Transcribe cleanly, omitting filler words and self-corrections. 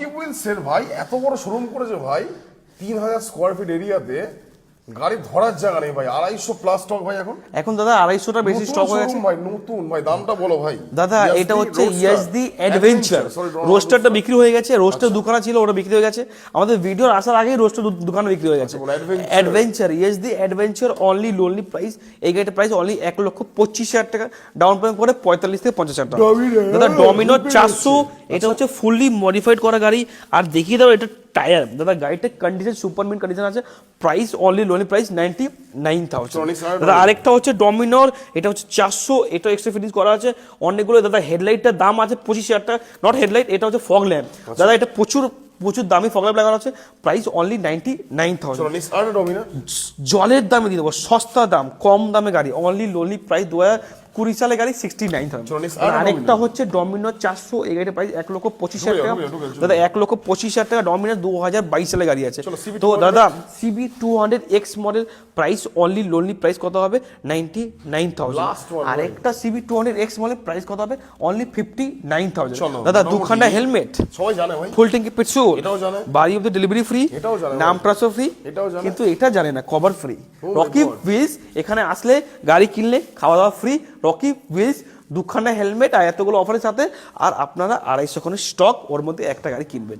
Rocky উইলসের ভাই এত বড় শোরুম করেছে ভাই, 3000 স্কোয়ার ফিট এরিয়াতে, গাড়ি ধরার জায়গা নেই ভাই। 250 প্লাস স্টক ভাই এখন দাদা 250টা বেশি স্টক হয়ে গেছে ভাই, নতুন ভাই। দামটা বলো ভাই। দাদা এটা হচ্ছে ইয়াজদি অ্যাডভেঞ্চার। রোস্টারটা বিক্রি হয়ে গেছে, রোস্টার দোকানে ছিল, ওটা বিক্রি হয়ে গেছে। আমাদের ভিডিওর আসার আগেই রোস্টার দোকানে বিক্রি হয়ে গেছে। Adventure, Yezdi adventure, only lonely price. এই গাড়িটার প্রাইস অনলি 1,25,000 টাকা, ডাউন পেমেন্ট করে 45 থেকে 50,000 টাকা। দাদা ডমিনোর 400, এটা হচ্ছে ফুললি মডিফাইড করা গাড়ি। আর দেখিয়ে দাও এটা টায়ার, দাদা গাড়িটা কন্ডিশন সুপার মিন্ট কন্ডিশন আছে। Price only lonely price 99,000। দাদা আরেকটা হচ্ছে ডমিনোর, এটা হচ্ছে 400, এটা এক্সট্রা ফিটিংস করা আছে অনেকগুলো। দাদা হেডলাইটটার দাম আছে 25,000 টাকা, নট হেডলাইট, এটা হচ্ছে ফগ ল্যাম্প। দাদা এটা প্রচুর দামি ফগ ল্যাম্প লাগানো আছে, প্রাইস অনলি 99,000। জলের দামে দিয়ে দেবো, সস্তা দাম, কম দামে গাড়ি, অনলি লোনলি প্রাইস 2020 সালে গাড়ি 69,000। আরেকটা হচ্ছে ডমিনোর 400, এই গাড়ির প্রাইস 1,25,000 টাকা। দাদা 1,25,000 টাকা ডমিনোর 2022 সালে গাড়ি আছে। তো দাদা CB 200X model, price only lonely price কত হবে 99,000। আরেকটা CB 200X মডেল প্রাইস কত হবে অনলি 59,000। দাদা দুখানা হেলমেট, সবাই জানে ভাই, ফুল ট্যাঙ্কি পেট্রোল, এটাও জানে, বাড়ি অব্দি ডেলিভারি ফ্রি, এটাও জানে, নাম ট্রান্সফার ফ্রি, এটাও জানে, কিন্তু এটা জানে না কভার ফ্রি। রকি হুইলস, এখানে আসলে গাড়ি কিনলে খাওয়া দাওয়া ফ্রি। রকি হুইলস, দুখানা হেলমেট আর এতগুলো অফারের সাথে, আর আপনারা 250 খানের স্টক, ওর মধ্যে একটা গাড়ি কিনবেন।